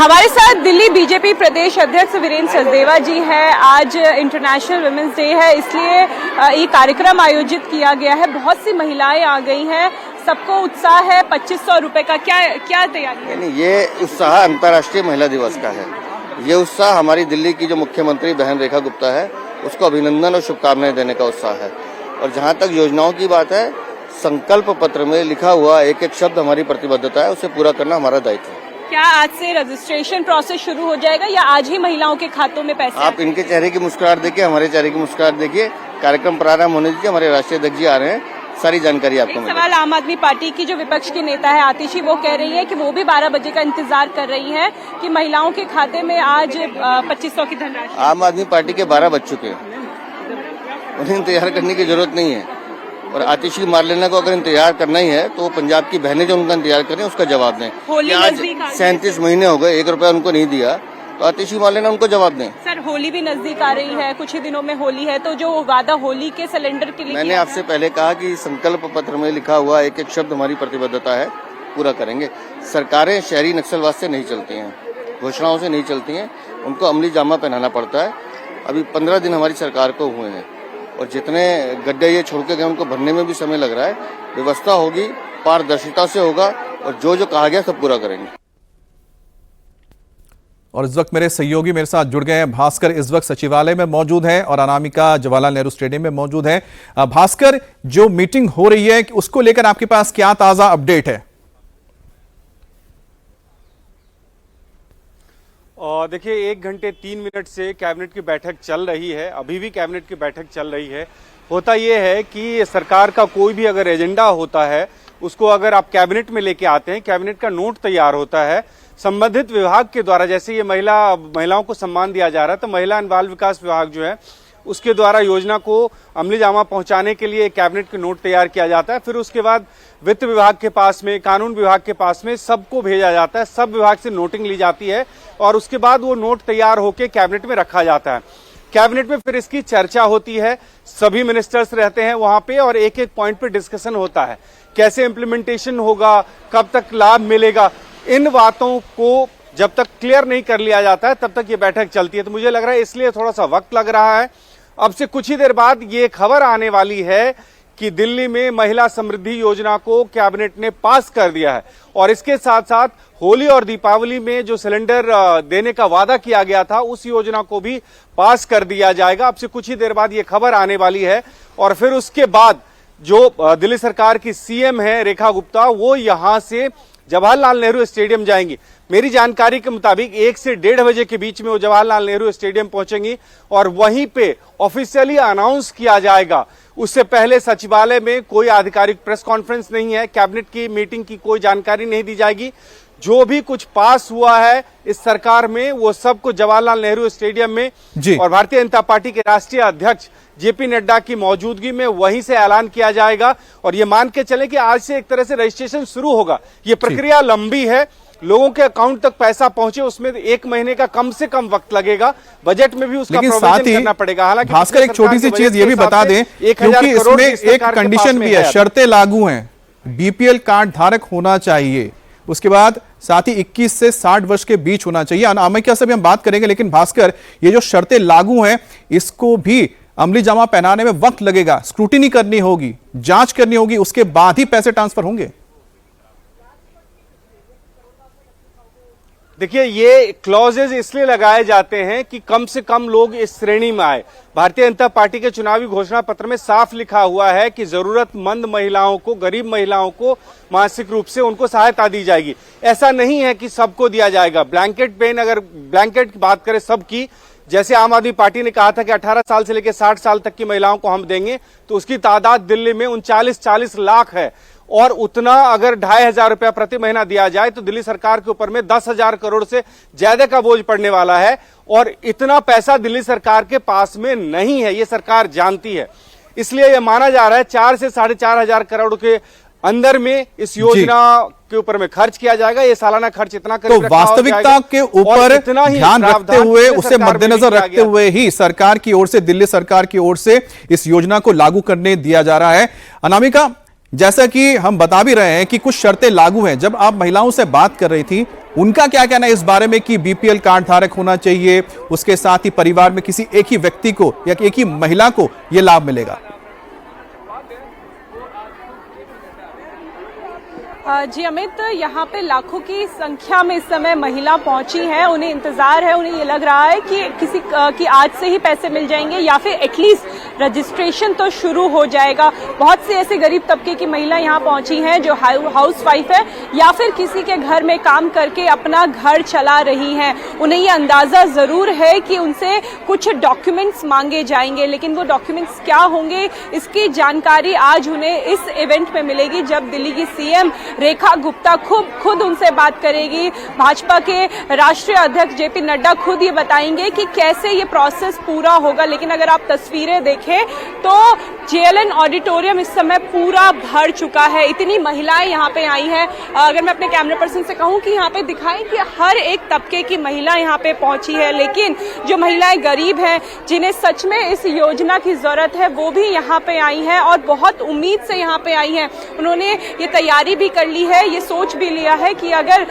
हमारे साथ दिल्ली बीजेपी प्रदेश अध्यक्ष वीरेंद्र सचदेवा जी है। आज इंटरनेशनल वुमेन्स डे है, इसलिए ये कार्यक्रम आयोजित किया गया है। बहुत सी महिलाएं आ गई हैं, सबको उत्साह है। 2500 रुपए का क्या तैयारी है? ये उत्साह अंतर्राष्ट्रीय महिला दिवस का है। ये उत्साह हमारी दिल्ली की जो मुख्यमंत्री बहन रेखा गुप्ता है उसको अभिनंदन और शुभकामनाएं देने का उत्साह है। और जहां तक योजनाओं की बात है, संकल्प पत्र में लिखा हुआ एक एक शब्द हमारी प्रतिबद्धता है, उसे पूरा करना हमारा दायित्व है। क्या आज से रजिस्ट्रेशन प्रोसेस शुरू हो जाएगा या आज ही महिलाओं के खातों में पैसे? आप इनके चेहरे की मुस्कुराहट देखिए, हमारे चेहरे की मुस्कुराहट देखिए। कार्यक्रम प्रारंभ होने दीजिए, हमारे राष्ट्रीय अध्यक्ष जी आ रहे हैं, सारी जानकारी आपको मिलेगी। सवाल आम आदमी पार्टी की जो विपक्ष की नेता है आतिशी, वो कह रही है कि वो भी 12 बजे का इंतजार कर रही है कि महिलाओं के खाते में आज 2500 की धनराशि। आम आदमी पार्टी के 12 बज चुके हैं, उन्हें इंतजार करने की जरूरत नहीं है। और आतिशी मारलेना को अगर इंतजार करना ही है तो पंजाब की बहनें जो उनका इंतजार करें उसका जवाब दें। आज 37 महीने हो गए, 1 रुपया उनको नहीं दिया, तो आतिशी मारलेना उनको जवाब दें। सर, होली भी नजदीक आ रही है, कुछ ही दिनों में होली है, तो जो वादा होली के सिलेंडर के लिए मैंने आपसे पहले कहा कि संकल्प पत्र में लिखा हुआ एक एक शब्द हमारी प्रतिबद्धता है, पूरा करेंगे। सरकारें शहरी नक्सलवाद से नहीं चलती हैं, घोषणाओं से नहीं चलती हैं, उनको अमली जामा पहनाना पड़ता है। अभी 15 दिन हमारी सरकार को हुए हैं और जितने गड्ढे ये छोड़ के गए उनको भरने में भी समय लग रहा है। व्यवस्था होगी, पारदर्शिता से होगा और जो कहा गया सब पूरा करेंगे। और इस वक्त मेरे सहयोगी मेरे साथ जुड़ गए हैं। भास्कर इस वक्त सचिवालय में मौजूद है और अनामिका जवाहरलाल नेहरू स्टेडियम में मौजूद है। भास्कर, जो मीटिंग हो रही है उसको लेकर आपके पास क्या ताजा अपडेट है? और देखिए, 1 घंटे 3 मिनट से कैबिनेट की बैठक चल रही है। अभी भी कैबिनेट की बैठक चल रही है। होता यह है कि सरकार का कोई भी अगर एजेंडा होता है उसको अगर आप कैबिनेट में लेके आते हैं, कैबिनेट का नोट तैयार होता है संबंधित विभाग के द्वारा। जैसे ये महिलाओं को सम्मान दिया जा रहा है, तो महिला एवं बाल विकास विभाग जो है उसके द्वारा योजना को अमली जामा पहुंचाने के लिए कैबिनेट के नोट तैयार किया जाता है। फिर उसके बाद वित्त विभाग के पास में, कानून विभाग के पास में सबको भेजा जाता है, सब विभाग से नोटिंग ली जाती है और उसके बाद वो नोट तैयार होकर कैबिनेट में रखा जाता है। कैबिनेट में फिर इसकी चर्चा होती है, सभी मिनिस्टर्स रहते हैं वहां पे और एक एक पॉइंट पे डिस्कशन होता है। कैसे इम्प्लीमेंटेशन होगा, कब तक लाभ मिलेगा, इन बातों को जब तक क्लियर नहीं कर लिया जाता है तब तक ये बैठक चलती है। तो मुझे लग रहा है इसलिए थोड़ा सा वक्त लग रहा है। अब से कुछ ही देर बाद ये खबर आने वाली है कि दिल्ली में महिला समृद्धि योजना को कैबिनेट ने पास कर दिया है और इसके साथ साथ होली और दीपावली में जो सिलेंडर देने का वादा किया गया था उस योजना को भी पास कर दिया जाएगा। अब से कुछ ही देर बाद ये खबर आने वाली है और फिर उसके बाद जो दिल्ली सरकार की सीएम है रेखा गुप्ता, वो यहां से जवाहरलाल नेहरू स्टेडियम जाएंगी। मेरी जानकारी के मुताबिक 1 से 1:30 बजे के बीच में वो जवाहरलाल नेहरू स्टेडियम पहुंचेंगी और वहीं पे ऑफिशियली अनाउंस किया जाएगा। उससे पहले सचिवालय में कोई आधिकारिक प्रेस कॉन्फ्रेंस नहीं है, कैबिनेट की मीटिंग की कोई जानकारी नहीं दी जाएगी। जो भी कुछ पास हुआ है इस सरकार में वो सब कुछ जवाहरलाल नेहरू स्टेडियम में और भारतीय जनता पार्टी के राष्ट्रीय अध्यक्ष जेपी नड्डा की मौजूदगी में वहीं से ऐलान किया जाएगा। और ये मान के चले कि आज से एक तरह से रजिस्ट्रेशन शुरू होगा। ये प्रक्रिया लंबी है, लोगों के अकाउंट तक पैसा पहुंचे उसमें 1 महीने का कम से कम वक्त लगेगा। बजट में भी उसका प्रोविजन करना पड़ेगा। हालांकि भास्कर, एक छोटी सी चीज ये भी बता दें, क्योंकि इसमें एक कंडीशन भी है, शर्तें लागू हैं। बीपीएल कार्ड धारक होना चाहिए, उसके बाद साथ ही 21 से 60 वर्ष के बीच होना चाहिए। अनामिका से भी हम बात करेंगे, लेकिन भास्कर, ये जो शर्तें लागू हैं इसको भी अमली जामा पहनाने में वक्त लगेगा, स्क्रूटिनी करनी होगी, जांच करनी होगी, उसके बाद ही पैसे ट्रांसफर होंगे। देखिए, ये क्लॉजेज इसलिए लगाए जाते हैं कि कम से कम लोग इस श्रेणी में आए। भारतीय जनता पार्टी के चुनावी घोषणा पत्र में साफ लिखा हुआ है कि जरूरतमंद महिलाओं को, गरीब महिलाओं को मानसिक रूप से उनको सहायता दी जाएगी। ऐसा नहीं है कि सबको दिया जाएगा। ब्लैंकेट पेन, अगर ब्लैंकेट की बात करें सबकी, जैसे आम आदमी पार्टी ने कहा था कि 18 साल से लेकर 60 साल तक की महिलाओं को हम देंगे, तो उसकी तादाद दिल्ली में 39-40 लाख है और उतना अगर 2500 रुपया प्रति महीना दिया जाए तो दिल्ली सरकार के ऊपर में 10,000 करोड़ से ज्यादा का बोझ पड़ने वाला है और इतना पैसा दिल्ली सरकार के पास में नहीं है, ये सरकार जानती है। इसलिए यह माना जा रहा है 4 से 4,500 करोड़ के अंदर में इस योजना के ऊपर में खर्च किया जाएगा। ये सालाना खर्च इतना तो वास्तविकता के ऊपर ध्यान रखते हुए, उसे मद्देनजर रखते हुए ही सरकार की ओर से, दिल्ली सरकार की ओर से इस योजना को लागू करने दिया जा रहा है। अनामिका, जैसा कि हम बता भी रहे हैं कि कुछ शर्तें लागू हैं। जब आप महिलाओं से बात कर रही थी, उनका क्या कहना है इस बारे में कि बीपीएल कार्ड धारक होना चाहिए, उसके साथ ही परिवार में किसी एक ही व्यक्ति को या एक ही महिला को यह लाभ मिलेगा? जी अमित, यहाँ पे लाखों की संख्या में इस समय महिला पहुंची हैं। उन्हें इंतजार है, उन्हें ये लग रहा है कि कि आज से ही पैसे मिल जाएंगे या फिर एटलीस्ट रजिस्ट्रेशन तो शुरू हो जाएगा। बहुत सी ऐसे गरीब तबके की महिला यहाँ पहुंची हैं जो हाउस वाइफ है या फिर किसी के घर में काम करके अपना घर चला रही हैं। उन्हें ये अंदाजा जरूर है कि उनसे कुछ डॉक्यूमेंट्स मांगे जाएंगे, लेकिन वो डॉक्यूमेंट्स क्या होंगे इसकी जानकारी आज उन्हें इस इवेंट में मिलेगी, जब दिल्ली की सीएम रेखा गुप्ता खुद उनसे बात करेगी। भाजपा के राष्ट्रीय अध्यक्ष जेपी नड्डा खुद ये बताएंगे कि कैसे ये प्रोसेस पूरा होगा। लेकिन अगर आप तस्वीरें देखें तो जेएलएन ऑडिटोरियम इस समय पूरा भर चुका है। इतनी महिलाएं यहाँ पे आई हैं। अगर मैं अपने कैमरा पर्सन से कहूँ कि यहाँ पे दिखाएं कि हर एक तबके की महिला यहाँ पे पहुंची है, लेकिन जो महिलाएं गरीब हैं, जिन्हें सच में इस योजना की जरूरत है, वो भी यहाँ पे आई हैं और बहुत उम्मीद से यहाँ पे आई हैं। उन्होंने ये तैयारी भी कर ली है, ये सोच भी लिया है कि अगर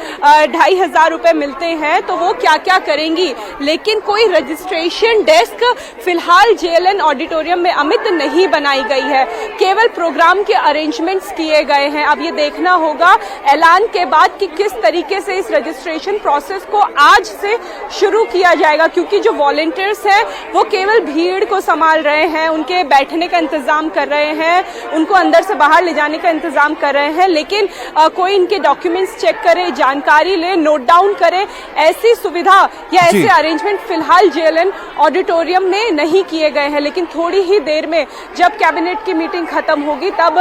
2,500 रुपए मिलते हैं तो वो क्या क्या करेंगी। लेकिन कोई रजिस्ट्रेशन डेस्क फिलहाल जेएलएन ऑडिटोरियम में अमित नहीं बनाई गई है, केवल प्रोग्राम के अरेंजमेंट्स किए गए हैं। अब ये देखना होगा ऐलान के बाद कि किस तरीके से इस रजिस्ट्रेशन प्रोसेस को आज से शुरू किया जाएगा, क्योंकि जो वॉलंटियर्स हैं वो केवल भीड़ को संभाल रहे हैं, उनके बैठने का इंतजाम कर रहे हैं, उनको अंदर से बाहर ले जाने का इंतजाम कर रहे हैं, लेकिन कोई इनके डॉक्यूमेंट्स चेक करे, जानकारी ले, नोट डाउन करे, ऐसी सुविधा या ऐसे अरेंजमेंट फिलहाल जेएलएन ऑडिटोरियम में नहीं किए गए हैं। लेकिन थोड़ी ही देर में जब कैबिनेट की मीटिंग खत्म होगी तब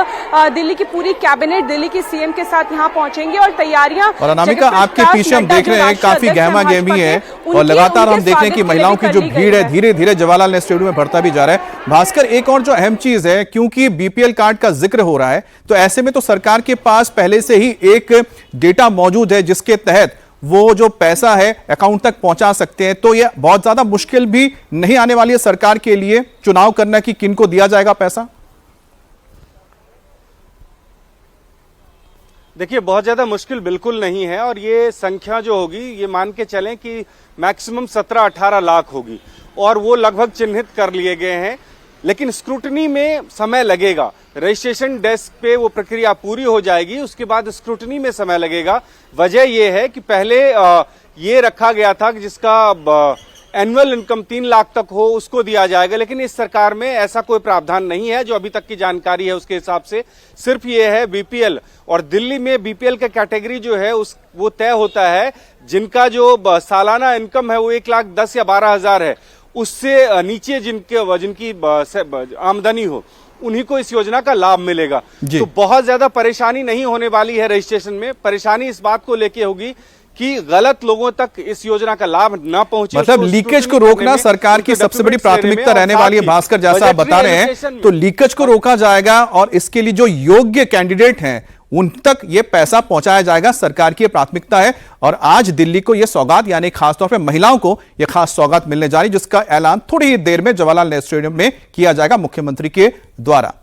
दिल्ली की पूरी कैबिनेट दिल्ली की सीएम के साथ यहाँ पहुंचेंगे और तैयारियां। और अनामिका, आपके पीछे हम देख रहे हैं काफी गहमा गहमी है और लगातार हम देख रहे हैं कि महिलाओं की जो भीड़ है धीरे धीरे जवाहरलाल नेहरू स्टेडियम में बढ़ता भी जा रहा है। भास्कर, एक और जो अहम चीज है, क्योंकि बीपीएल कार्ड का जिक्र हो रहा है, तो ऐसे में तो सरकार के पास पहले से ही एक डेटा मौजूद है जिसके तहत वो जो पैसा है अकाउंट तक पहुंचा सकते हैं। तो यह बहुत ज्यादा मुश्किल भी नहीं आने वाली है सरकार के लिए चुनाव करना कि किनको दिया जाएगा पैसा। देखिए, बहुत ज्यादा मुश्किल बिल्कुल नहीं है और ये संख्या जो होगी ये मान के चलें कि मैक्सिमम 17-18 लाख होगी और वो लगभग चिन्हित कर लिए गए हैं। लेकिन स्क्रूटनी में समय लगेगा। रजिस्ट्रेशन डेस्क पे वो प्रक्रिया पूरी हो जाएगी, उसके बाद स्क्रूटनी में समय लगेगा। वजह यह है कि पहले ये रखा गया था कि जिसका एनुअल इनकम 3 लाख तक हो उसको दिया जाएगा, लेकिन इस सरकार में ऐसा कोई प्रावधान नहीं है। जो अभी तक की जानकारी है उसके हिसाब से सिर्फ ये है बीपीएल, और दिल्ली में बीपीएल का कैटेगरी जो है वो तय होता है जिनका जो सालाना इनकम है वो 1,10,000 या 12,000 है, उससे नीचे जिनकी आमदनी हो उन्हीं को इस योजना का लाभ मिलेगा। तो बहुत ज्यादा परेशानी नहीं होने वाली है रजिस्ट्रेशन में। परेशानी इस बात को लेके होगी कि गलत लोगों तक इस योजना का लाभ न पहुंचे। मतलब लीकेज को रोकना सरकार की सबसे बड़ी प्राथमिकता रहने वाली है। भास्कर, जैसा आप बता रहे हैं, तो लीकेज को रोका जाएगा और इसके लिए जो योग्य कैंडिडेट हैं उन तक ये पैसा पहुंचाया जाएगा। सरकार की प्राथमिकता है और आज दिल्ली को यह सौगात, यानी खासतौर पर महिलाओं को यह खास सौगात मिलने जा रही, जिसका ऐलान थोड़ी ही देर में जवाहरलाल नेहरू स्टेडियम में किया जाएगा मुख्यमंत्री के द्वारा।